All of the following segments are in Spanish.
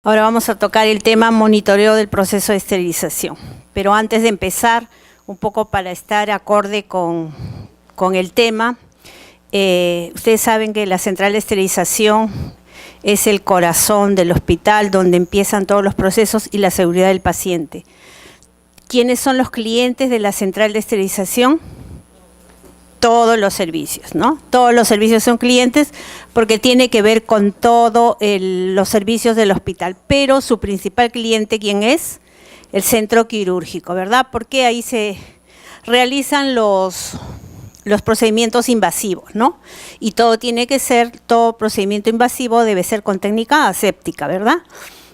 Ahora vamos a tocar el tema monitoreo del proceso de esterilización. Pero antes de empezar, un poco para estar acorde con el tema, ustedes saben que la central de esterilización es el corazón del hospital, donde empiezan todos los procesos y la seguridad del paciente. ¿Quiénes son los clientes de la central de esterilización? Todos los servicios, ¿no? Todos los servicios son clientes porque tiene que ver con todos los servicios del hospital. Pero su principal cliente, ¿quién es? El centro quirúrgico, ¿verdad? Porque ahí se realizan los procedimientos invasivos, ¿no? Y todo procedimiento invasivo debe ser con técnica aséptica, ¿verdad?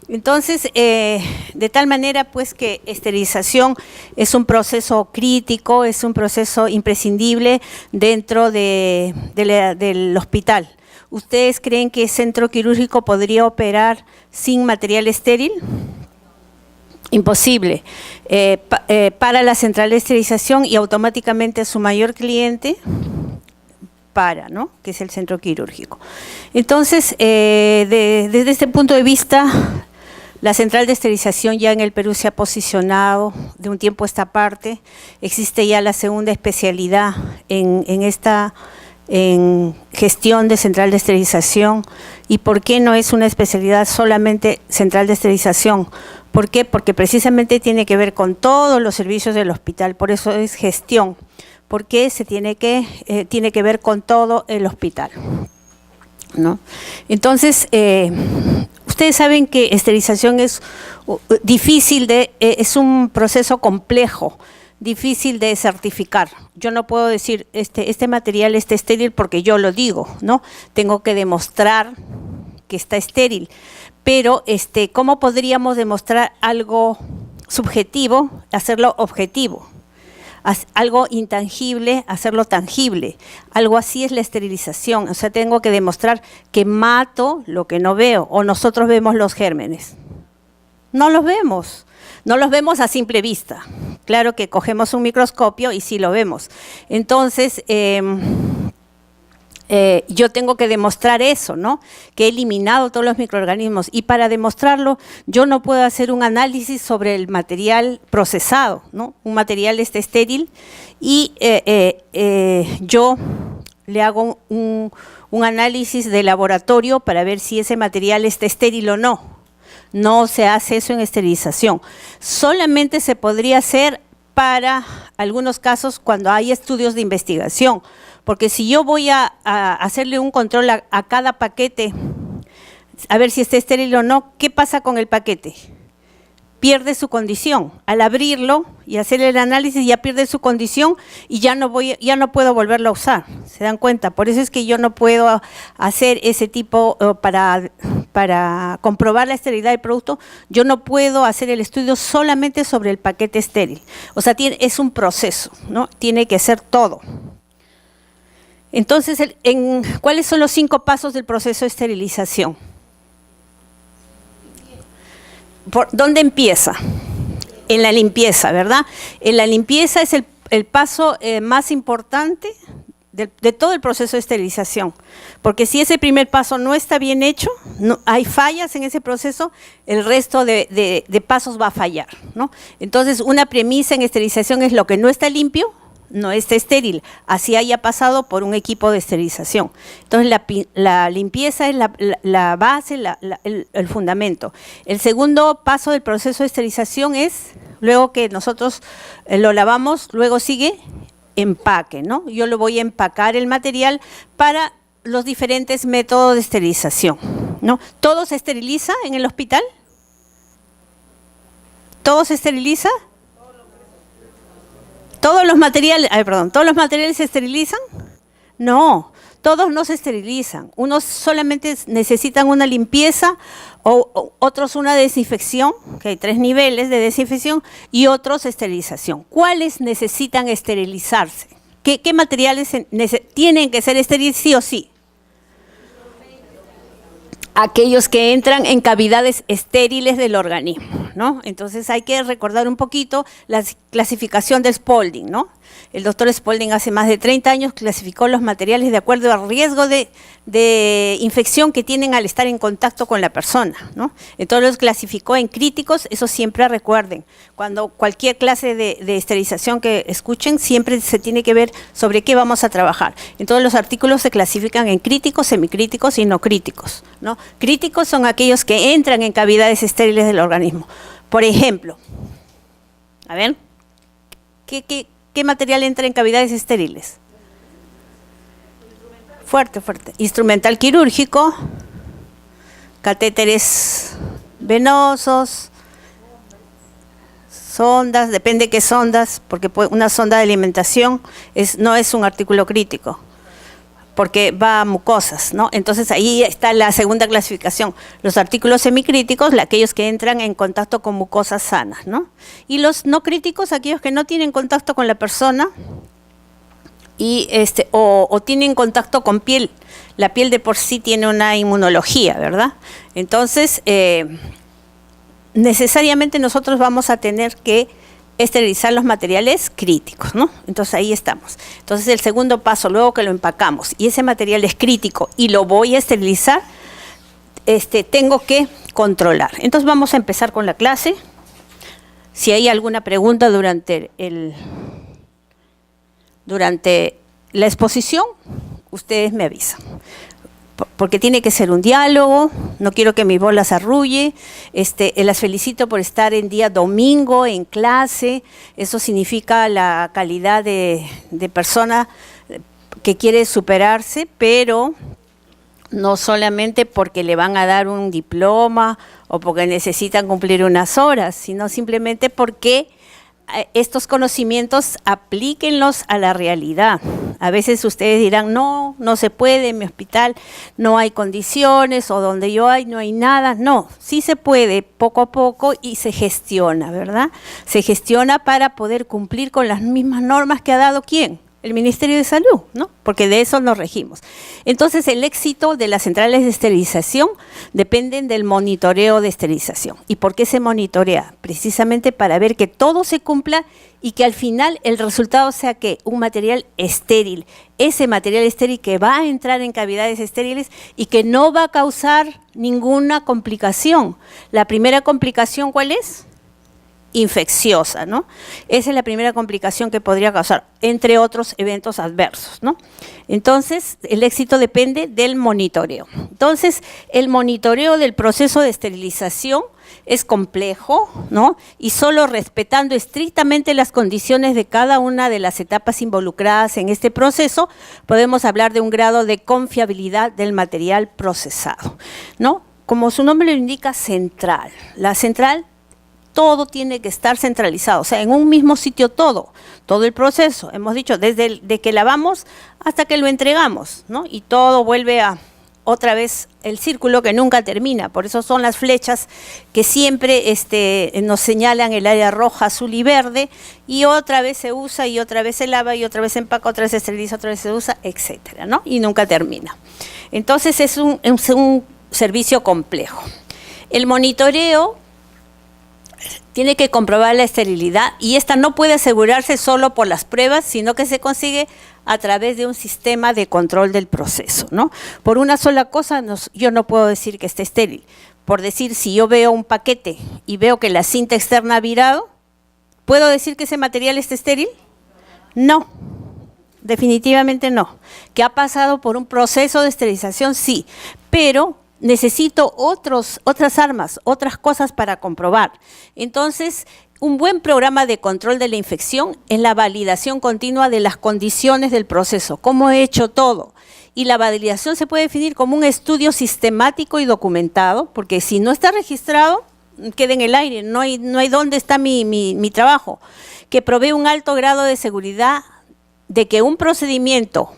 Entonces, de tal manera pues que esterilización es un proceso crítico, es un proceso imprescindible dentro del hospital. ¿Ustedes creen que el centro quirúrgico podría operar sin material estéril? Imposible. Para la central de esterilización y automáticamente su mayor cliente ¿no? Que es el centro quirúrgico. Entonces, desde este punto de vista, la central de esterilización ya en el Perú se ha posicionado de un tiempo a esta parte. Existe ya la segunda especialidad en gestión de central de esterilización. ¿Y por qué no es una especialidad solamente central de esterilización? ¿Por qué? Porque precisamente tiene que ver con todos los servicios del hospital, por eso es gestión, porque tiene que ver con todo el hospital, ¿no? Entonces, ustedes saben que esterilización es difícil es un proceso complejo, difícil de certificar. Yo no puedo decir este material está estéril porque yo lo digo, ¿no? Tengo que demostrar que está estéril. Pero ¿cómo podríamos demostrar algo subjetivo, hacerlo objetivo? Algo intangible, hacerlo tangible. Algo así es la esterilización. O sea, tengo que demostrar que mato lo que no veo. O nosotros vemos los gérmenes. No los vemos. No los vemos a simple vista. Claro que cogemos un microscopio y sí lo vemos. Entonces, yo tengo que demostrar eso, ¿no? Que he eliminado todos los microorganismos, y para demostrarlo yo no puedo hacer un análisis sobre el material procesado, ¿no? Un material estéril y yo le hago un análisis de laboratorio para ver si ese material está estéril o no. No se hace eso en esterilización. Solamente se podría hacer para algunos casos cuando hay estudios de investigación. Porque si yo voy a hacerle un control a cada paquete, a ver si está estéril o no, ¿qué pasa con el paquete? Pierde su condición. Al abrirlo y hacer el análisis ya pierde su condición y ya no puedo volverlo a usar. ¿Se dan cuenta? Por eso es que yo no puedo hacer ese tipo, para comprobar la esterilidad del producto, yo no puedo hacer el estudio solamente sobre el paquete estéril. O sea, es un proceso, ¿no? Tiene que ser todo. Entonces, ¿cuáles son los 5 pasos del proceso de esterilización? ¿Por dónde empieza? En la limpieza, ¿verdad? En la limpieza es el paso más importante de todo el proceso de esterilización. Porque si ese primer paso no está bien hecho, hay fallas en ese proceso, el resto de pasos va a fallar, ¿no? Entonces, una premisa en esterilización es lo que no está limpio, no está estéril, así haya pasado por un equipo de esterilización. Entonces, la limpieza es la base, el fundamento. El segundo paso del proceso de esterilización es, luego que nosotros lo lavamos, luego sigue empaque, ¿no? Yo lo voy a empacar el material para los diferentes métodos de esterilización, ¿no? ¿Todo se esteriliza en el hospital? ¿Todo se esteriliza? ¿Todos los materiales se esterilizan? No, todos no se esterilizan. Unos solamente necesitan una limpieza, o otros una desinfección, que hay 3 niveles de desinfección, y otros esterilización. ¿Cuáles necesitan esterilizarse? ¿Qué materiales tienen que ser estériles sí o sí? Aquellos que entran en cavidades estériles del organismo, ¿no? Entonces hay que recordar un poquito la clasificación de Spalding, ¿no? El doctor Spalding hace más de 30 años clasificó los materiales de acuerdo al riesgo de infección que tienen al estar en contacto con la persona, ¿no? Entonces los clasificó en críticos, eso siempre recuerden. Cuando cualquier clase de esterilización que escuchen, siempre se tiene que ver sobre qué vamos a trabajar. Entonces los artículos se clasifican en críticos, semicríticos y no críticos, ¿no? Críticos son aquellos que entran en cavidades estériles del organismo. Por ejemplo, a ver, ¿qué material entra en cavidades estériles? Fuerte, fuerte. Instrumental quirúrgico, catéteres venosos, sondas, depende qué sondas, porque una sonda de alimentación no es un artículo crítico, porque va a mucosas, ¿no? Entonces ahí está la segunda clasificación. Los artículos semicríticos, aquellos que entran en contacto con mucosas sanas, ¿no? Y los no críticos, aquellos que no tienen contacto con la persona y o tienen contacto con piel. La piel de por sí tiene una inmunología, ¿verdad? Entonces, necesariamente nosotros vamos a tener que esterilizar los materiales críticos, ¿no? Entonces ahí estamos. Entonces el segundo paso, luego que lo empacamos y ese material es crítico y lo voy a esterilizar, tengo que controlar. Entonces vamos a empezar con la clase. Si hay alguna pregunta durante la exposición, ustedes me avisan. Porque tiene que ser un diálogo, no quiero que mi bola se arrulle, las felicito por estar en día domingo en clase, eso significa la calidad de persona que quiere superarse, pero no solamente porque le van a dar un diploma o porque necesitan cumplir unas horas, sino simplemente porque estos conocimientos aplíquenlos a la realidad. A veces ustedes dirán, no se puede, en mi hospital no hay condiciones, o donde yo no hay nada. No, sí se puede poco a poco y se gestiona, ¿verdad? Se gestiona para poder cumplir con las mismas normas que ha dado ¿quién? El Ministerio de Salud, ¿no? Porque de eso nos regimos. Entonces, el éxito de las centrales de esterilización dependen del monitoreo de esterilización. ¿Y por qué se monitorea? Precisamente para ver que todo se cumpla y que al final el resultado sea que un material estéril, ese material estéril que va a entrar en cavidades estériles y que no va a causar ninguna complicación. La primera complicación, ¿cuál es? Infecciosa, ¿no? Esa es la primera complicación que podría causar, entre otros eventos adversos, ¿no? Entonces, el éxito depende del monitoreo. Entonces, el monitoreo del proceso de esterilización es complejo, ¿no? Y solo respetando estrictamente las condiciones de cada una de las etapas involucradas en este proceso, podemos hablar de un grado de confiabilidad del material procesado, ¿no? Como su nombre lo indica, central. La central, todo tiene que estar centralizado, o sea, en un mismo sitio todo el proceso, hemos dicho, desde de que lavamos hasta que lo entregamos, ¿no? Y todo vuelve a otra vez el círculo que nunca termina, por eso son las flechas que siempre nos señalan el área roja, azul y verde, y otra vez se usa, y otra vez se lava, y otra vez se empaca, otra vez se esteriliza, otra vez se usa, etcétera, ¿no? Y nunca termina. Entonces es un servicio complejo. El monitoreo tiene que comprobar la esterilidad y esta no puede asegurarse solo por las pruebas, sino que se consigue a través de un sistema de control del proceso, ¿no? Por una sola cosa, yo no puedo decir que esté estéril. Por decir, si yo veo un paquete y veo que la cinta externa ha virado, ¿puedo decir que ese material está estéril? No, definitivamente no. ¿Que ha pasado por un proceso de esterilización? Sí, pero necesito otras armas, otras cosas para comprobar. Entonces, un buen programa de control de la infección es la validación continua de las condiciones del proceso, cómo he hecho todo. Y la validación se puede definir como un estudio sistemático y documentado, porque si no está registrado, queda en el aire, no hay dónde está mi trabajo, que provee un alto grado de seguridad de que un procedimiento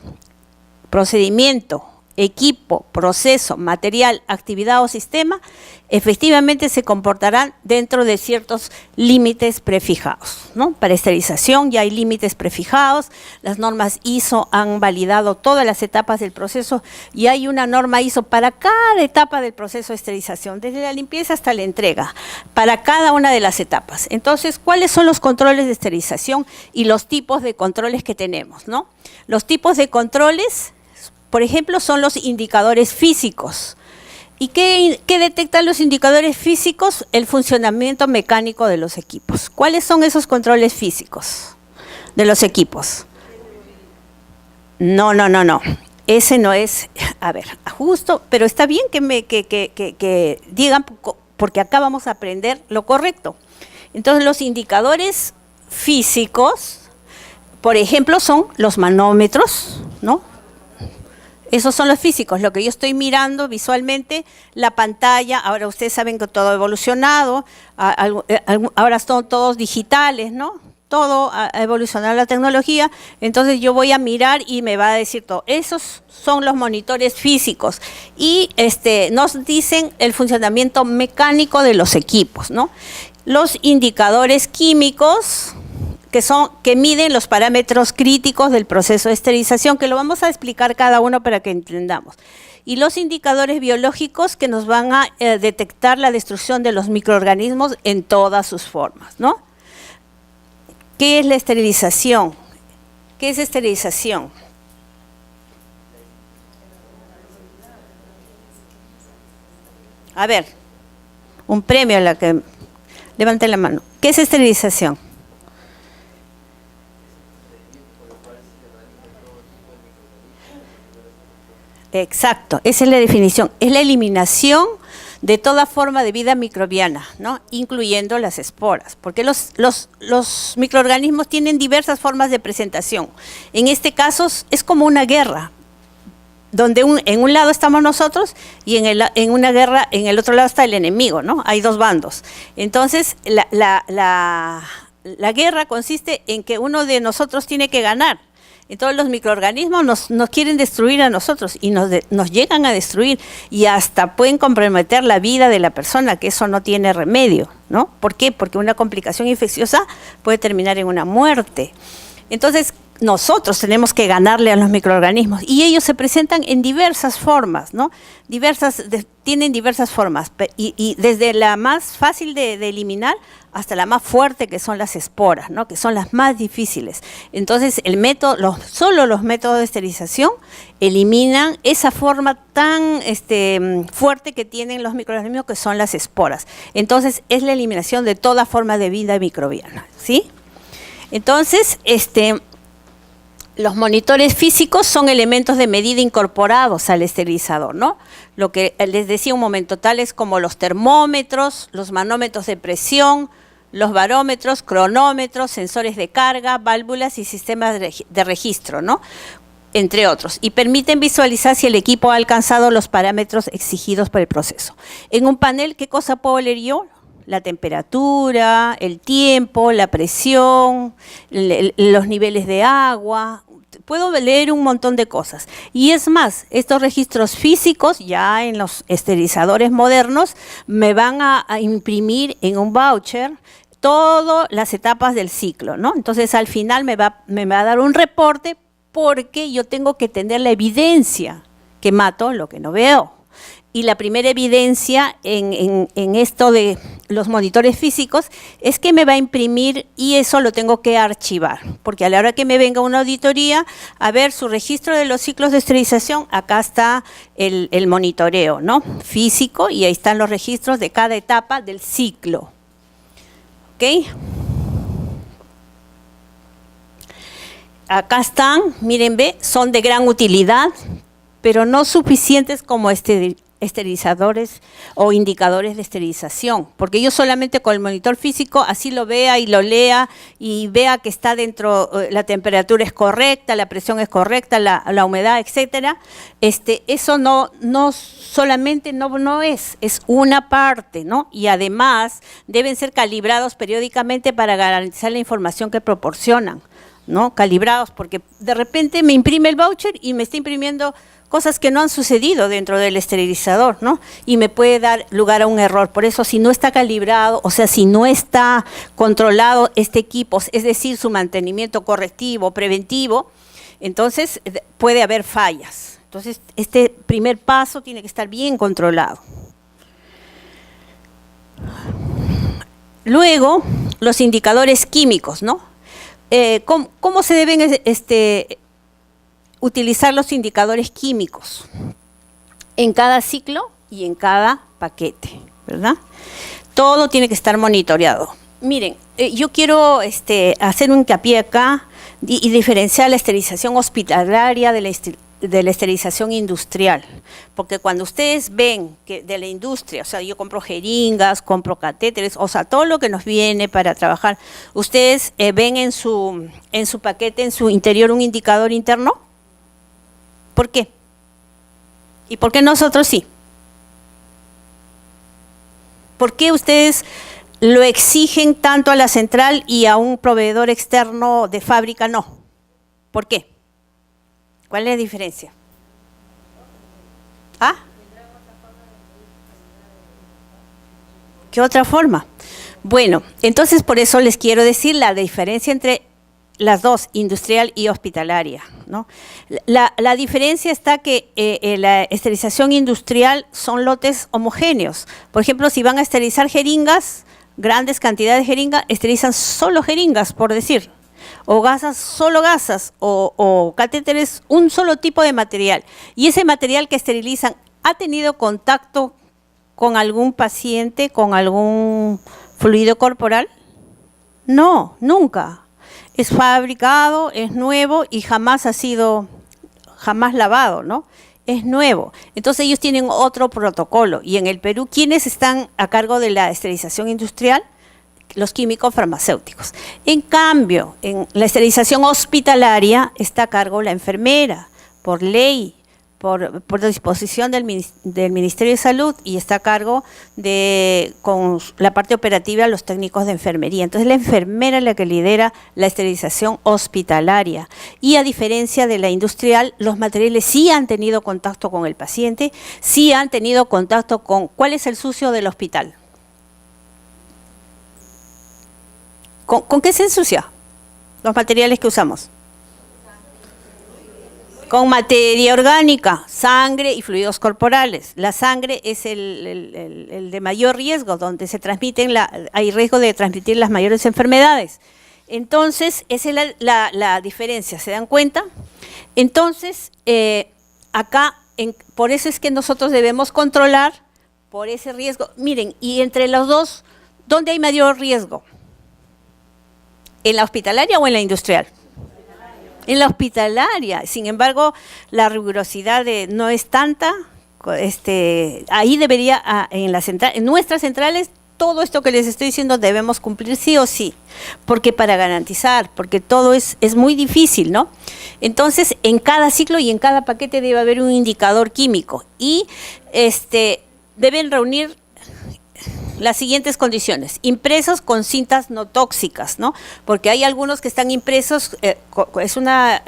equipo, proceso, material, actividad o sistema, efectivamente se comportarán dentro de ciertos límites prefijados, ¿no? Para esterilización ya hay límites prefijados, las normas ISO han validado todas las etapas del proceso y hay una norma ISO para cada etapa del proceso de esterilización, desde la limpieza hasta la entrega, para cada una de las etapas. Entonces, ¿cuáles son los controles de esterilización y los tipos de controles que tenemos, ¿no? Los tipos de controles, por ejemplo, son los indicadores físicos. ¿Y qué detectan los indicadores físicos? El funcionamiento mecánico de los equipos. ¿Cuáles son esos controles físicos de los equipos? No. Ese no es, a ver, justo, pero está bien que digan, porque acá vamos a aprender lo correcto. Entonces, los indicadores físicos, por ejemplo, son los manómetros, ¿no? Esos son los físicos, lo que yo estoy mirando visualmente, la pantalla. Ahora ustedes saben que todo ha evolucionado, ahora son todos digitales, ¿no? Todo ha evolucionado la tecnología, entonces yo voy a mirar y me va a decir todo. Esos son los monitores físicos y nos dicen el funcionamiento mecánico de los equipos, ¿no? Los indicadores químicos, que miden los parámetros críticos del proceso de esterilización, que lo vamos a explicar cada uno para que entendamos. Y los indicadores biológicos que nos van a detectar la destrucción de los microorganismos en todas sus formas, ¿no? ¿Qué es la esterilización? ¿Qué es esterilización? A ver, un premio a la que levanten la mano. ¿Qué es esterilización? Exacto, esa es la definición, es la eliminación de toda forma de vida microbiana, ¿no? Incluyendo las esporas, porque los microorganismos tienen diversas formas de presentación. En este caso es como una guerra, donde en un lado estamos nosotros y en una guerra en el otro lado está el enemigo, ¿no? Hay dos bandos. Entonces, la guerra consiste en que uno de nosotros tiene que ganar. Entonces los microorganismos nos quieren destruir a nosotros y nos llegan a destruir y hasta pueden comprometer la vida de la persona, que eso no tiene remedio, ¿no? ¿Por qué? Porque una complicación infecciosa puede terminar en una muerte. Entonces nosotros tenemos que ganarle a los microorganismos y ellos se presentan en diversas formas, ¿no? Tienen diversas formas y desde la más fácil de eliminar hasta la más fuerte, que son las esporas, ¿no? Que son las más difíciles. Entonces solo los métodos de esterilización eliminan esa forma tan fuerte que tienen los microorganismos, que son las esporas. Entonces es la eliminación de toda forma de vida microbiana, ¿sí? Entonces, los monitores físicos son elementos de medida incorporados al esterilizador, ¿no? Lo que les decía un momento, tales como los termómetros, los manómetros de presión, los barómetros, cronómetros, sensores de carga, válvulas y sistemas de registro, ¿no? Entre otros, y permiten visualizar si el equipo ha alcanzado los parámetros exigidos por el proceso. En un panel, ¿qué cosa puedo leer yo? La temperatura, el tiempo, la presión, los niveles de agua. Puedo leer un montón de cosas. Y es más, estos registros físicos, ya en los esterilizadores modernos, me van a imprimir en un voucher todas las etapas del ciclo, ¿no? Entonces, al final me va a dar un reporte, porque yo tengo que tener la evidencia que mato lo que no veo. Y la primera evidencia en esto de los monitores físicos es que me va a imprimir y eso lo tengo que archivar, porque a la hora que me venga una auditoría, a ver su registro de los ciclos de esterilización, acá está el monitoreo, ¿no? Físico, y ahí están los registros de cada etapa del ciclo. ¿Ok? Acá están, miren, ve, son de gran utilidad, pero no suficientes como esterilizadores o indicadores de esterilización, porque yo solamente con el monitor físico, así lo vea y lo lea y vea que está dentro, la temperatura es correcta, la presión es correcta, la humedad, etcétera, eso no solamente no es una parte, ¿no? Y además deben ser calibrados periódicamente para garantizar la información que proporcionan. ¿no? Calibrados, porque de repente me imprime el voucher y me está imprimiendo cosas que no han sucedido dentro del esterilizador, ¿no? Y me puede dar lugar a un error. Por eso, si no está calibrado, o sea, si no está controlado este equipo, es decir, su mantenimiento correctivo, preventivo, entonces puede haber fallas. Entonces, este primer paso tiene que estar bien controlado. Luego, los indicadores químicos, ¿no? ¿Cómo se deben utilizar los indicadores químicos? En cada ciclo y en cada paquete, ¿verdad? Todo tiene que estar monitoreado. Miren, yo quiero hacer un hincapié acá y diferenciar la esterilización hospitalaria de la esterilización industrial, porque cuando ustedes ven que de la industria, o sea, yo compro jeringas, compro catéteres, o sea, todo lo que nos viene para trabajar, ustedes ven en su paquete, en su interior, un indicador interno. ¿Por qué? ¿Y por qué nosotros sí? ¿Por qué ustedes lo exigen tanto a la central y a un proveedor externo de fábrica no? ¿Por qué? ¿Cuál es la diferencia? ¿Ah? ¿Qué otra forma? Bueno, entonces por eso les quiero decir la diferencia entre las dos, industrial y hospitalaria, ¿no? La diferencia está que la esterilización industrial son lotes homogéneos. Por ejemplo, si van a esterilizar jeringas, grandes cantidades de jeringas, esterilizan solo jeringas, por decir, o gasas, solo gasas, o catéteres, un solo tipo de material. Y ese material que esterilizan, ¿ha tenido contacto con algún paciente, con algún fluido corporal? No, nunca. Es fabricado, es nuevo y jamás lavado, ¿no? Es nuevo. Entonces ellos tienen otro protocolo. Y en el Perú, ¿quiénes están a cargo de la esterilización industrial? Los químicos farmacéuticos. En cambio, en la esterilización hospitalaria está a cargo la enfermera, por ley, por disposición del Ministerio de Salud, y está a cargo con la parte operativa, los técnicos de enfermería. Entonces la enfermera es la que lidera la esterilización hospitalaria. Y a diferencia de la industrial, los materiales sí han tenido contacto con el paciente, sí han tenido contacto con... ¿Cuál es el sucio del hospital? ¿Con qué se ensucia los materiales que usamos? Con materia orgánica, sangre y fluidos corporales. La sangre es el de mayor riesgo, donde se transmiten, hay riesgo de transmitir las mayores enfermedades. Entonces, esa es la diferencia, ¿se dan cuenta? Entonces, acá, por eso es que nosotros debemos controlar por ese riesgo. Miren, y entre los dos, ¿dónde hay mayor riesgo? ¿En la hospitalaria o en la industrial? En la hospitalaria. Sin embargo, la rigurosidad no es tanta. Ahí debería, en nuestras centrales, todo esto que les estoy diciendo debemos cumplir sí o sí, porque para garantizar, porque todo es muy difícil, ¿no? Entonces, en cada ciclo y en cada paquete debe haber un indicador químico y deben reunir las siguientes condiciones: impresos con cintas no tóxicas, ¿no? Porque hay algunos que están impresos, es una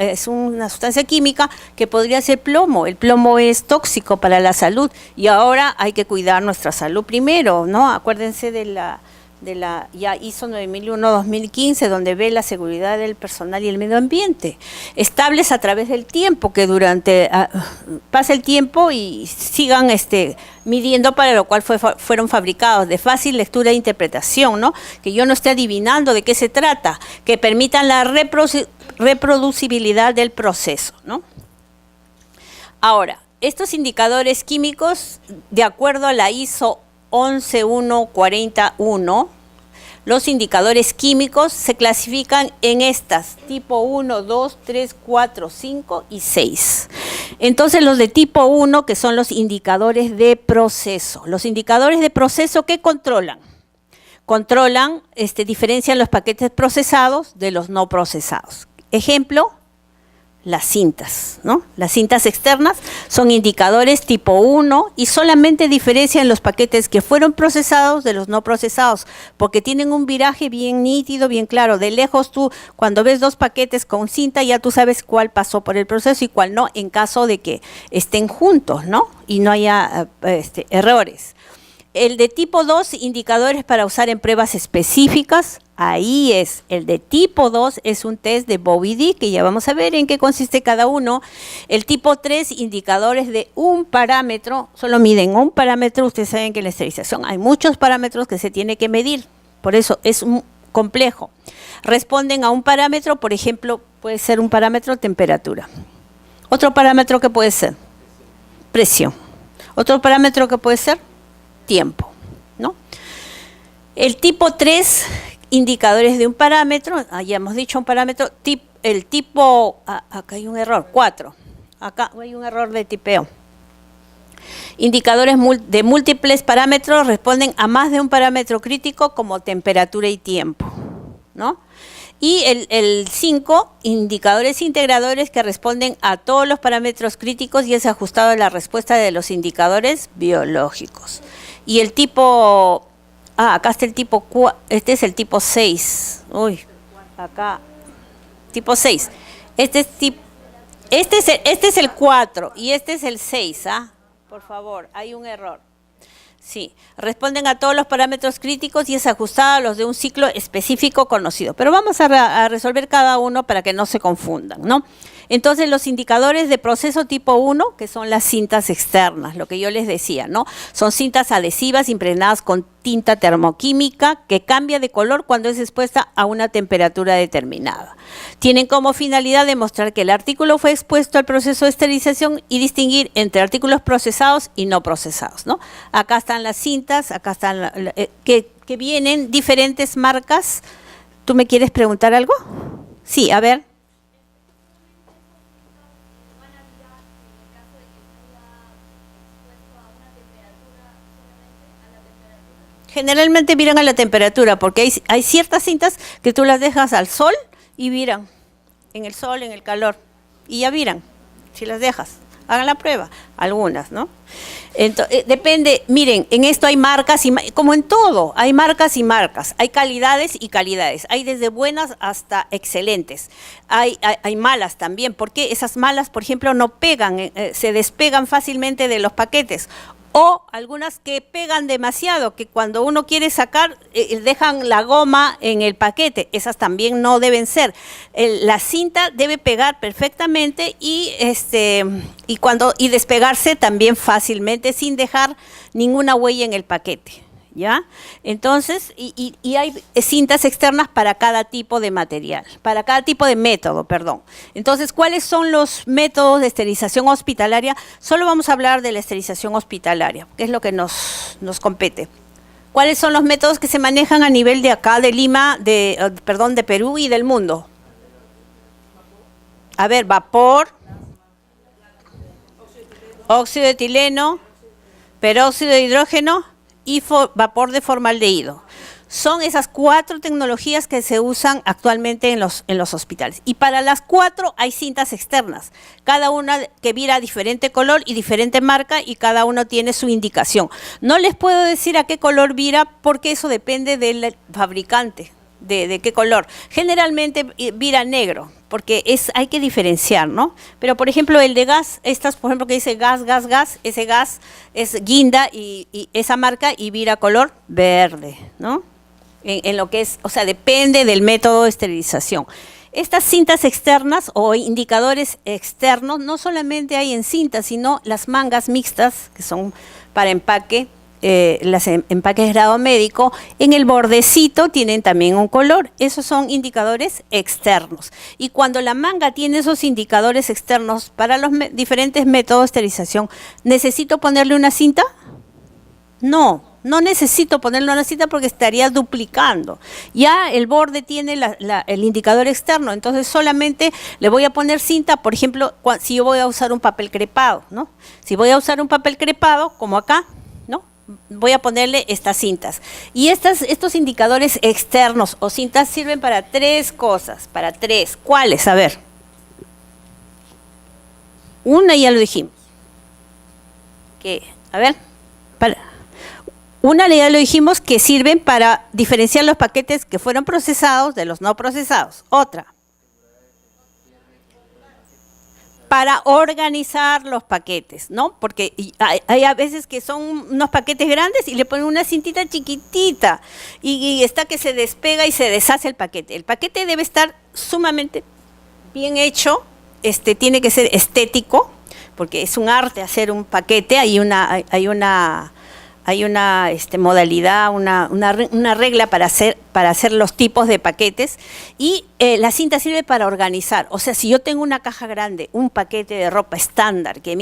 sustancia química que podría ser plomo. El plomo es tóxico para la salud y ahora hay que cuidar nuestra salud primero, ¿no? Acuérdense de la ya ISO 9001-2015, donde ve la seguridad del personal y el medio ambiente, estables a través del tiempo, que pase el tiempo y sigan midiendo para lo cual fueron fabricados, de fácil lectura e interpretación, ¿no? Que yo no esté adivinando de qué se trata, que permitan la reproducibilidad del proceso, ¿no? Ahora, estos indicadores químicos, de acuerdo a la ISO 11141, los indicadores químicos se clasifican en estas, tipo 1, 2, 3, 4, 5 y 6. Entonces los de tipo 1, que son los indicadores de proceso. Los indicadores de proceso, ¿qué controlan? Controlan, diferencian los paquetes procesados de los no procesados. Ejemplo, las cintas, ¿no? Las cintas externas son indicadores tipo 1 y solamente diferencian los paquetes que fueron procesados de los no procesados, porque tienen un viraje bien nítido, bien claro. De lejos tú, cuando ves dos paquetes con cinta, ya tú sabes cuál pasó por el proceso y cuál no, en caso de que estén juntos, ¿no? Y no haya errores. El de tipo 2, indicadores para usar en pruebas específicas. Ahí es, el de tipo 2 es un test de Bobby, que ya vamos a ver en qué consiste cada uno. El tipo 3, indicadores de un parámetro, solo miden un parámetro. Ustedes saben que en la esterilización hay muchos parámetros que se tiene que medir, por eso es complejo. Responden a un parámetro, por ejemplo, puede ser un parámetro temperatura. Otro parámetro que puede ser presión. Otro parámetro que puede ser tiempo, ¿no? El tipo 3, indicadores de un parámetro, ya hemos dicho un parámetro, el tipo, acá hay un error, 4, acá hay un error de tipeo. Indicadores de múltiples parámetros responden a más de un parámetro crítico como temperatura y tiempo, ¿no? Y el 5, indicadores integradores que responden a todos los parámetros críticos y es ajustado a la respuesta de los indicadores biológicos. Y el tipo, acá está el tipo, este es el tipo 6. Uy, acá, tipo 6. Este es el 4 y este es el 6, ¿ah? Por favor, hay un error. Sí, responden a todos los parámetros críticos y es ajustado a los de un ciclo específico conocido. Pero vamos a resolver cada uno para que no se confundan, ¿no? Entonces, los indicadores de proceso tipo 1, que son las cintas externas, lo que yo les decía, ¿no? Son cintas adhesivas impregnadas con tinta termoquímica que cambia de color cuando es expuesta a una temperatura determinada. Tienen como finalidad demostrar que el artículo fue expuesto al proceso de esterilización y distinguir entre artículos procesados y no procesados, ¿no? Acá están las cintas, acá están que vienen diferentes marcas. ¿Tú me quieres preguntar algo? Sí, a ver. Generalmente viran a la temperatura, porque hay ciertas cintas que tú las dejas al sol y viran en el sol, en el calor, y ya viran, si las dejas. Hagan la prueba, algunas, ¿no? Entonces, depende, miren, en esto hay marcas, como en todo, hay marcas y marcas, hay calidades y calidades, hay desde buenas hasta excelentes, hay malas también, porque esas malas, por ejemplo, no pegan, se despegan fácilmente de los paquetes, o algunas que pegan demasiado, que cuando uno quiere sacar, dejan la goma en el paquete. Esas también no deben ser. La cinta debe pegar perfectamente y despegarse también fácilmente sin dejar ninguna huella en el paquete, ¿ya? Entonces, y hay cintas externas para cada tipo de material, para cada tipo de método, perdón. Entonces, ¿cuáles son los métodos de esterilización hospitalaria? Solo vamos a hablar de la esterilización hospitalaria, que es lo que nos compete. ¿Cuáles son los métodos que se manejan a nivel de acá, de Lima, de Perú y del mundo? A ver, vapor, óxido de etileno, peróxido de hidrógeno y vapor de formaldehído. Son esas 4 tecnologías que se usan actualmente en los hospitales. Y para las 4 hay cintas externas, cada una que vira diferente color y diferente marca y cada uno tiene su indicación. No les puedo decir a qué color vira porque eso depende del fabricante, de qué color. Generalmente vira negro, porque hay que diferenciar, ¿no? Pero, por ejemplo, el de gas, estas, por ejemplo, que dice gas, ese gas es guinda y esa marca y vira color verde, ¿no? En lo que es, o sea, depende del método de esterilización. Estas cintas externas o indicadores externos no solamente hay en cintas, sino las mangas mixtas, que son para empaque, las empaques de grado médico, en el bordecito tienen también un color. Esos son indicadores externos. Y cuando la manga tiene esos indicadores externos para los diferentes métodos de esterilización, ¿necesito ponerle una cinta? No necesito ponerle una cinta porque estaría duplicando. Ya el borde tiene el indicador externo, entonces solamente le voy a poner cinta, por ejemplo, si yo voy a usar un papel crepado, ¿no? Si voy a usar un papel crepado, como acá, voy a ponerle estas cintas. Y estos indicadores externos o cintas sirven para 3 cosas, ¿Cuáles? A ver. Una ya lo dijimos. Que, a ver, una ya lo dijimos que sirven para diferenciar los paquetes que fueron procesados de los no procesados. Otra, para organizar los paquetes, ¿no? Porque hay a veces que son unos paquetes grandes y le ponen una cintita chiquitita y está que se despega y se deshace el paquete. El paquete debe estar sumamente bien hecho, tiene que ser estético, porque es un arte hacer un paquete, hay una modalidad, una regla para hacer los tipos de paquetes, y la cinta sirve para organizar. O sea, si yo tengo una caja grande, un paquete de ropa estándar que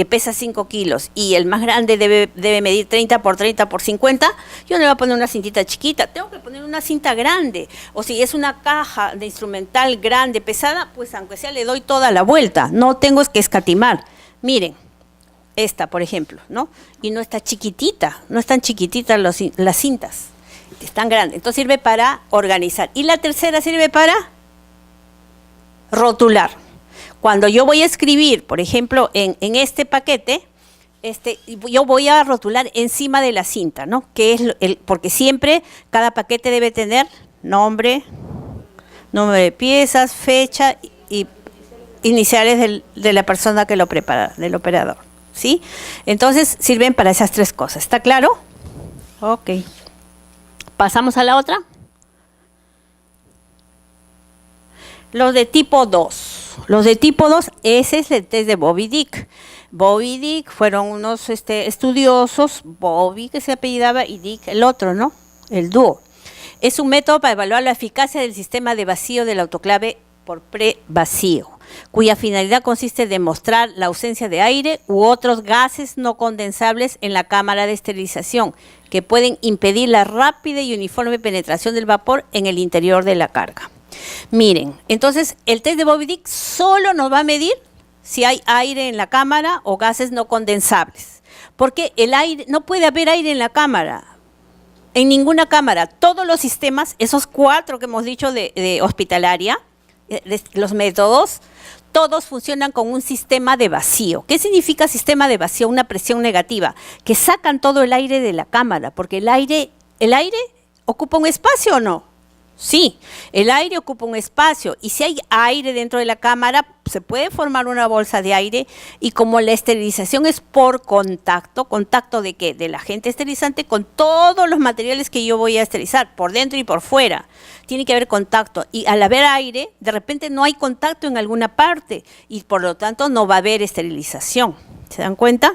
pesa 5 kilos y el más grande debe medir 30 por 30 por 50, yo no le voy a poner una cintita chiquita, tengo que poner una cinta grande. O si es una caja de instrumental grande, pesada, pues aunque sea le doy toda la vuelta, no tengo que escatimar. Miren, esta, por ejemplo, ¿no? Y no está chiquitita, no están chiquititas las cintas, están grandes. Entonces sirve para organizar. Y la tercera sirve para rotular. Cuando yo voy a escribir, por ejemplo, en este paquete, yo voy a rotular encima de la cinta, ¿no? Que es porque siempre cada paquete debe tener nombre, número de piezas, fecha y iniciales de la persona que lo prepara, del operador. ¿Sí? Entonces sirven para esas tres cosas. ¿Está claro? Ok. ¿Pasamos a la otra? Los de tipo 2. Los de tipo 2, ese es el test de Bobby-Dick. Bobby-Dick fueron unos estudiosos, Bobby que se apellidaba y Dick el otro, ¿no? El dúo. Es un método para evaluar la eficacia del sistema de vacío del autoclave por pre-vacío, cuya finalidad consiste en demostrar la ausencia de aire u otros gases no condensables en la cámara de esterilización, que pueden impedir la rápida y uniforme penetración del vapor en el interior de la carga. Miren, entonces el test de Bobby-Dick solo nos va a medir si hay aire en la cámara o gases no condensables, porque el aire, no puede haber aire en la cámara, en ninguna cámara. Todos los sistemas, esos 4 que hemos dicho de hospitalaria, los métodos, todos funcionan con un sistema de vacío. ¿Qué significa sistema de vacío? Una presión negativa, que sacan todo el aire de la cámara, porque el aire ocupa un espacio, ¿o no? Sí, el aire ocupa un espacio, y si hay aire dentro de la cámara, se puede formar una bolsa de aire, y como la esterilización es por ¿contacto de qué? Del agente esterilizante con todos los materiales que yo voy a esterilizar, por dentro y por fuera. Tiene que haber contacto, y al haber aire, de repente no hay contacto en alguna parte, y por lo tanto no va a haber esterilización. ¿Se dan cuenta?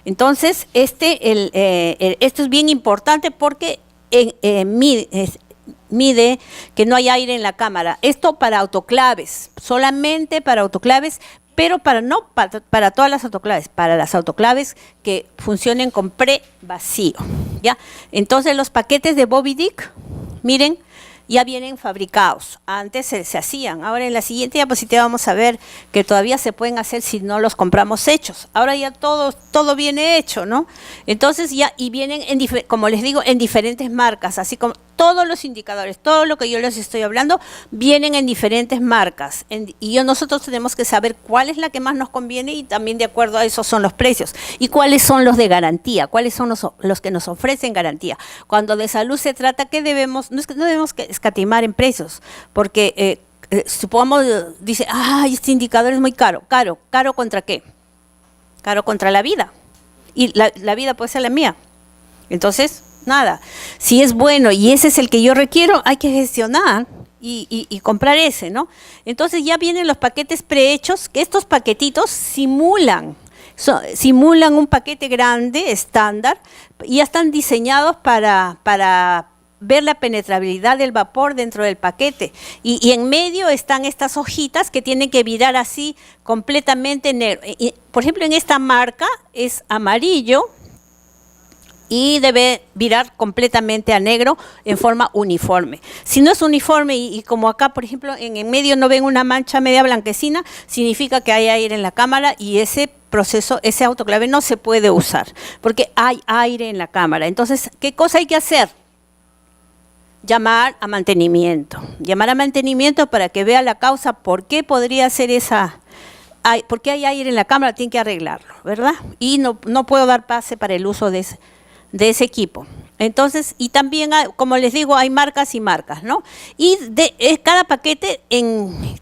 Entonces, esto es bien importante porque mide que no hay aire en la cámara. Esto para autoclaves, solamente para autoclaves, pero para todas las autoclaves, para las autoclaves que funcionen con pre-vacío, ¿ya? Entonces los paquetes de Bobby-Dick, miren, ya vienen fabricados. Antes se hacían. Ahora en la siguiente diapositiva vamos a ver que todavía se pueden hacer si no los compramos hechos. Ahora ya todo viene hecho, ¿no? Entonces ya, y vienen, como les digo, en diferentes marcas, así como todos los indicadores, todo lo que yo les estoy hablando, vienen en diferentes marcas. Y nosotros tenemos que saber cuál es la que más nos conviene, y también de acuerdo a eso son los precios. Y cuáles son los de garantía, cuáles son los que nos ofrecen garantía. Cuando de salud se trata, no debemos escatimar en precios, porque supongamos, dice, este indicador es muy caro. ¿Caro contra qué? Caro contra la vida. Y la vida puede ser la mía. Entonces, nada. Si es bueno y ese es el que yo requiero, hay que gestionar y comprar ese, ¿no? Entonces ya vienen los paquetes prehechos, que estos paquetitos simulan un paquete grande, estándar, y ya están diseñados para ver la penetrabilidad del vapor dentro del paquete. Y en medio están estas hojitas que tienen que virar así completamente negro. Por ejemplo, en esta marca es amarillo, y debe virar completamente a negro en forma uniforme. Si no es uniforme y como acá, por ejemplo, en medio no ven una mancha media blanquecina, significa que hay aire en la cámara y ese autoclave no se puede usar porque hay aire en la cámara. Entonces, ¿qué cosa hay que hacer? Llamar a mantenimiento para que vea la causa, por qué podría ser porque hay aire en la cámara, tienen que arreglarlo, ¿verdad? Y no puedo dar pase para el uso de ese equipo. Entonces, y también, como les digo, hay marcas y marcas, ¿no? Y cada paquete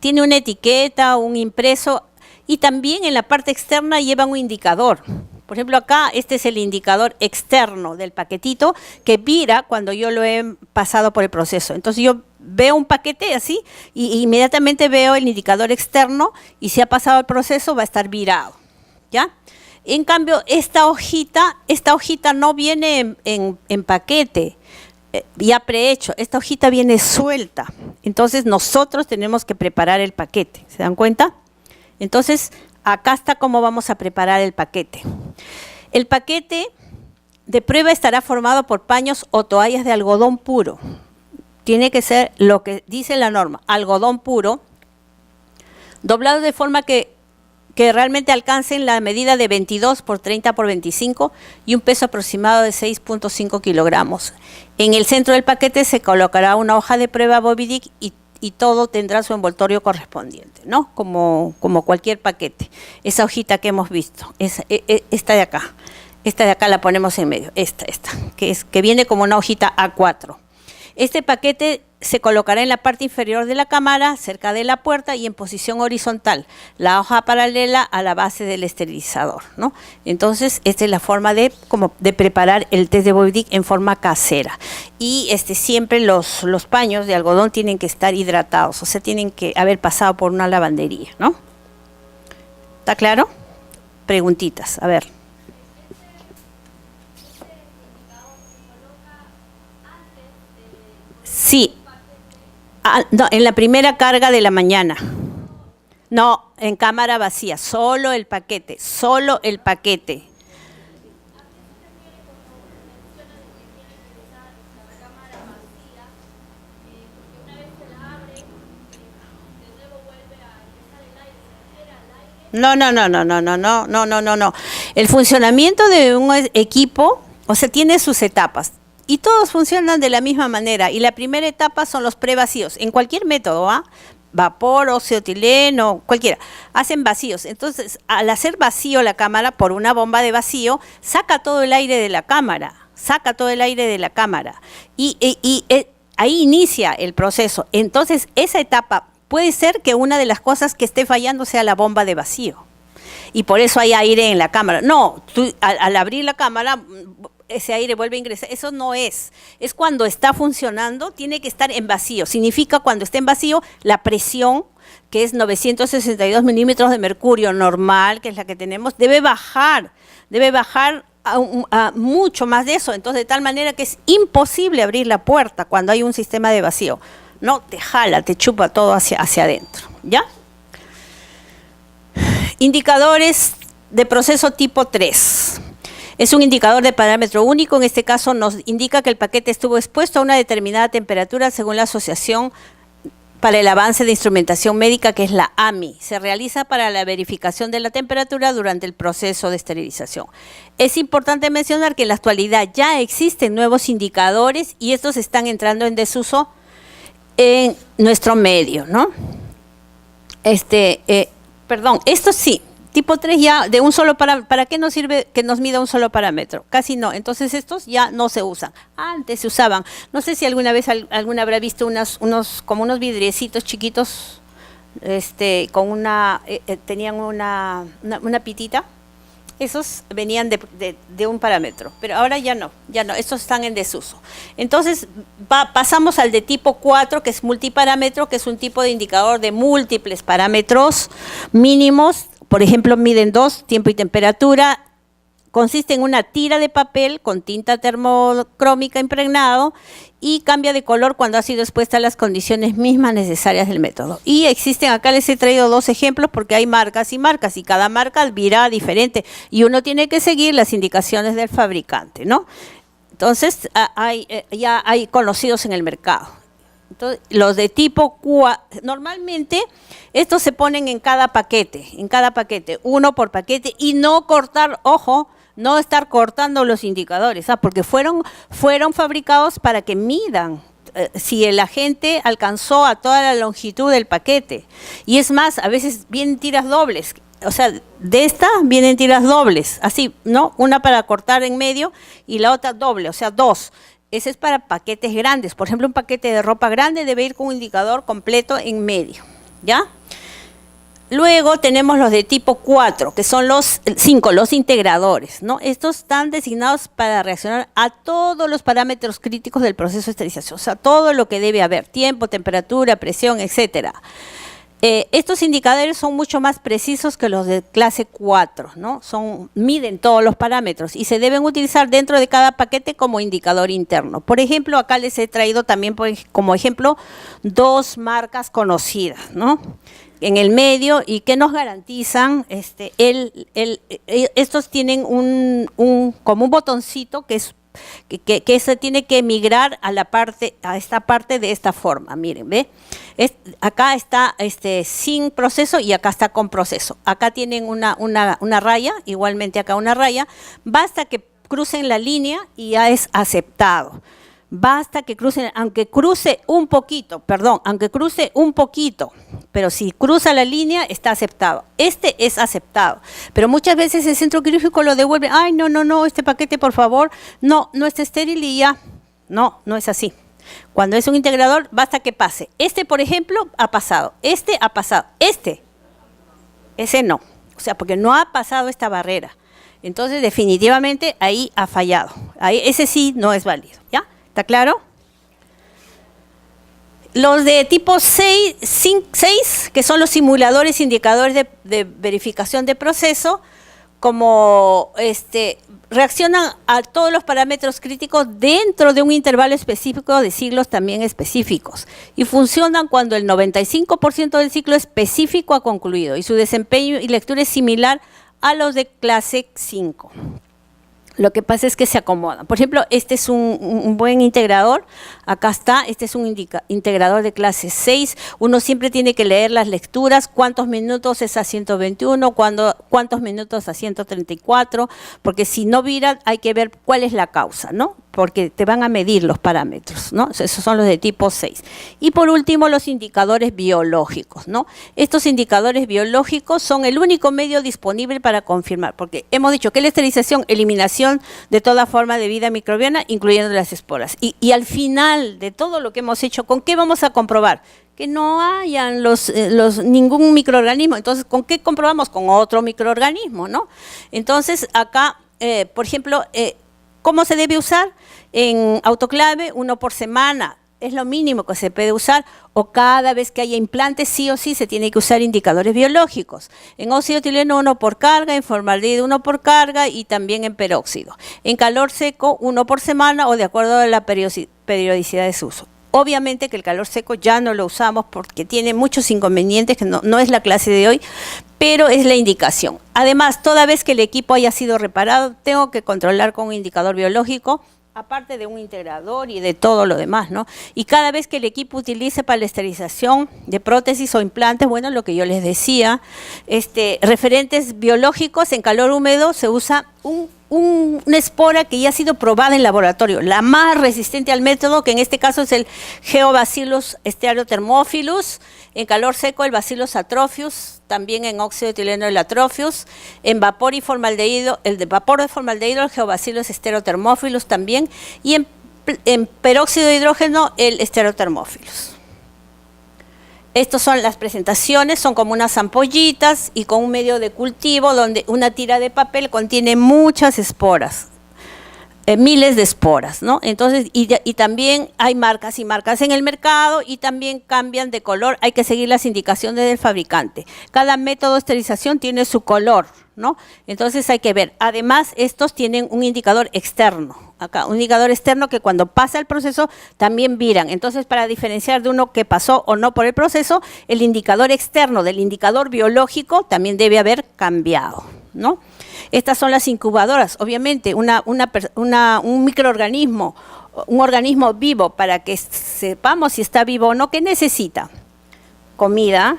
tiene una etiqueta, un impreso, y también en la parte externa llevan un indicador. Por ejemplo, acá este es el indicador externo del paquetito que vira cuando yo lo he pasado por el proceso. Entonces yo veo un paquete así y inmediatamente veo el indicador externo y si ha pasado el proceso va a estar virado, ¿ya? En cambio, esta hojita no viene en paquete ya prehecho, esta hojita viene suelta. Entonces nosotros tenemos que preparar el paquete, ¿se dan cuenta? Entonces, acá está cómo vamos a preparar el paquete. El paquete de prueba estará formado por paños o toallas de algodón puro. Tiene que ser lo que dice la norma, algodón puro, doblado de forma que realmente alcancen la medida de 22 por 30 por 25 y un peso aproximado de 6.5 kilogramos. En el centro del paquete se colocará una hoja de prueba Moby Dick y todo tendrá su envoltorio correspondiente, ¿no? Como cualquier paquete. Esa hojita que hemos visto, esta de acá la ponemos en medio, esta, que viene como una hojita A4. Este paquete se colocará en la parte inferior de la cámara, cerca de la puerta y en posición horizontal, la hoja paralela a la base del esterilizador, ¿no? Entonces, esta es la forma de preparar el test de Moby Dick en forma casera. Y siempre los paños de algodón tienen que estar hidratados, o sea, tienen que haber pasado por una lavandería, ¿no? ¿Está claro? Preguntitas, a ver. Sí. No, en la primera carga de la mañana. No, en cámara vacía, solo el paquete, solo el paquete. No. El funcionamiento de un equipo, o sea, tiene sus etapas. Y todos funcionan de la misma manera. Y la primera etapa son los prevacíos. En cualquier método, vapor, oxoetileno, cualquiera, hacen vacíos. Entonces, al hacer vacío la cámara por una bomba de vacío, saca todo el aire de la cámara. Y ahí inicia el proceso. Entonces, esa etapa puede ser que una de las cosas que esté fallando sea la bomba de vacío. Y por eso hay aire en la cámara. No, tú al abrir la cámara, ese aire vuelve a ingresar. Eso no es. Es cuando está funcionando, tiene que estar en vacío. Significa cuando esté en vacío, la presión, que es 962 milímetros de mercurio normal, que es la que tenemos, debe bajar a mucho más de eso. Entonces, de tal manera que es imposible abrir la puerta cuando hay un sistema de vacío. No, te jala, te chupa todo hacia adentro. ¿Ya? Indicadores de proceso tipo 3. Es un indicador de parámetro único, en este caso nos indica que el paquete estuvo expuesto a una determinada temperatura según la Asociación para el Avance de Instrumentación Médica, que es la AMI. Se realiza para la verificación de la temperatura durante el proceso de esterilización. Es importante mencionar que en la actualidad ya existen nuevos indicadores y estos están entrando en desuso en nuestro medio, ¿no? Esto sí. Tipo 3 ya de un solo parámetro. ¿Para qué nos sirve que nos mida un solo parámetro? Casi no. Entonces estos ya no se usan. Antes se usaban. No sé si alguna vez alguna habrá visto como unos vidriecitos chiquitos, tenían una pitita. Esos venían de un parámetro, pero ahora ya no, estos están en desuso. Entonces pasamos al de tipo 4, que es multiparámetro, que es un tipo de indicador de múltiples parámetros mínimos. Por ejemplo, miden 2, tiempo y temperatura. Consiste en una tira de papel con tinta termocrómica impregnado y cambia de color cuando ha sido expuesta a las condiciones mismas necesarias del método. Y existen, acá les he traído 2 ejemplos porque hay marcas y marcas y cada marca virá diferente y uno tiene que seguir las indicaciones del fabricante, ¿no? Entonces, ya hay conocidos en el mercado. Entonces, los de tipo 4, normalmente estos se ponen en cada paquete, uno por paquete, y no cortar, ojo, no estar cortando los indicadores, porque fueron fabricados para que midan si el agente alcanzó a toda la longitud del paquete. Y es más, a veces vienen tiras dobles, o sea, de esta vienen tiras dobles, así, ¿no? Una para cortar en medio y la otra doble, o sea, dos. Ese es para paquetes grandes. Por ejemplo, un paquete de ropa grande debe ir con un indicador completo en medio, ¿ya? Luego tenemos los de tipo 4, que son los 5, los integradores, ¿no? Estos están designados para reaccionar a todos los parámetros críticos del proceso de esterilización, o sea, todo lo que debe haber, tiempo, temperatura, presión, etcétera. Estos indicadores son mucho más precisos que los de clase 4, ¿no? Miden todos los parámetros y se deben utilizar dentro de cada paquete como indicador interno. Por ejemplo, acá les he traído también como ejemplo dos marcas conocidas, ¿no? En el medio y que nos garantizan, estos tienen como un botoncito que se tiene que migrar a esta parte de esta forma, miren, ¿ve? Acá está sin proceso y acá está con proceso. Acá tienen una raya, igualmente acá una raya, basta que crucen la línea y ya es aceptado. Basta que crucen, aunque cruce un poquito, pero si cruza la línea está aceptado. Este es aceptado, pero muchas veces el centro quirúrgico lo devuelve. Ay, no, este paquete por favor, no está estéril y ya. No es así. Cuando es un integrador, basta que pase. Por ejemplo, ha pasado. Ha pasado. Ese no. O sea, porque no ha pasado esta barrera. Entonces, definitivamente, ahí ha fallado. Ese sí no es válido, ¿ya? ¿Está claro? Los de tipo 6, que son los simuladores indicadores de verificación de proceso, como reaccionan a todos los parámetros críticos dentro de un intervalo específico de ciclos también específicos y funcionan cuando el 95% del ciclo específico ha concluido y su desempeño y lectura es similar a los de clase 5. Lo que pasa es que se acomodan. Por ejemplo, este es un buen integrador. Acá está, este es un integrador de clase 6. Uno siempre tiene que leer las lecturas, cuántos minutos es a 121, cuántos minutos a 134, porque si no vira hay que ver cuál es la causa, ¿no? Porque te van a medir los parámetros, ¿no? Esos son los de tipo 6. Y por último, los indicadores biológicos, ¿no? Estos indicadores biológicos son el único medio disponible para confirmar, porque hemos dicho que la esterilización, eliminación de toda forma de vida microbiana, incluyendo las esporas. Y al final de todo lo que hemos hecho, ¿con qué vamos a comprobar? Que no hayan ningún microorganismo. Entonces, ¿con qué comprobamos? Con otro microorganismo, ¿no? Entonces, acá, por ejemplo, ¿cómo se debe usar? En autoclave, 1 por semana, es lo mínimo que se puede usar, o cada vez que haya implantes, sí o sí se tiene que usar indicadores biológicos. En óxido etileno 1 por carga, en formaldehído 1 por carga y también en peróxido. En calor seco, 1 por semana o de acuerdo a la periodicidad de su uso. Obviamente que el calor seco ya no lo usamos porque tiene muchos inconvenientes, que no es la clase de hoy, pero es la indicación. Además, toda vez que el equipo haya sido reparado, tengo que controlar con un indicador biológico, aparte de un integrador y de todo lo demás, ¿no? Y cada vez que el equipo utilice para la esterilización de prótesis o implantes, bueno, lo que yo les decía, referentes biológicos en calor húmedo se usa una espora que ya ha sido probada en laboratorio, la más resistente al método, que en este caso es el Geobacillus stereothermophilus, en calor seco el Bacillus atrophius, también en óxido etileno el atrophius, en vapor y formaldehído, el de vapor de formaldehído, el Geobacillus stereothermophilus también, y en peróxido de hidrógeno el stereothermophilus. Estas son las presentaciones, son como unas ampollitas y con un medio de cultivo donde una tira de papel contiene muchas esporas, miles de esporas, ¿no? Entonces, y también hay marcas y marcas en el mercado y también cambian de color, hay que seguir las indicaciones del fabricante. Cada método de esterilización tiene su color, ¿no? Entonces hay que ver. Además, estos tienen un indicador externo. Acá, un indicador externo que cuando pasa el proceso también viran. Entonces, para diferenciar de uno que pasó o no por el proceso, el indicador externo del indicador biológico también debe haber cambiado, ¿no? Estas son las incubadoras. Obviamente, un microorganismo, un organismo vivo, para que sepamos si está vivo o no, ¿qué necesita? Comida,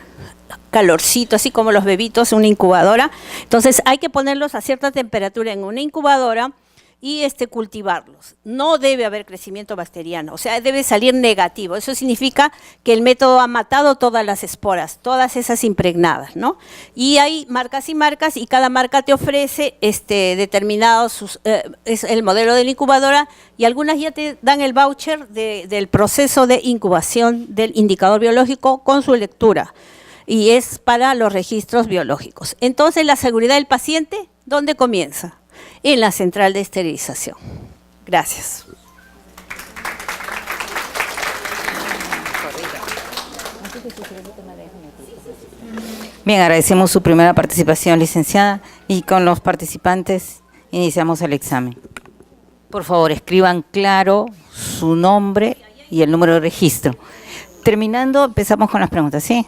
calorcito, así como los bebitos, una incubadora. Entonces, hay que ponerlos a cierta temperatura en una incubadora. y cultivarlos. No debe haber crecimiento bacteriano, o sea, debe salir negativo. Eso significa que el método ha matado todas las esporas, todas esas impregnadas, ¿no? Y hay marcas y marcas, y cada marca te ofrece determinados, es el modelo de la incubadora, y algunas ya te dan el voucher del proceso de incubación del indicador biológico con su lectura, y es para los registros biológicos. Entonces, la seguridad del paciente, ¿dónde comienza? En la central de esterilización. Gracias. Bien, agradecemos su primera participación, licenciada, y con los participantes iniciamos el examen. Por favor, escriban claro su nombre y el número de registro. Terminando, empezamos con las preguntas, ¿sí?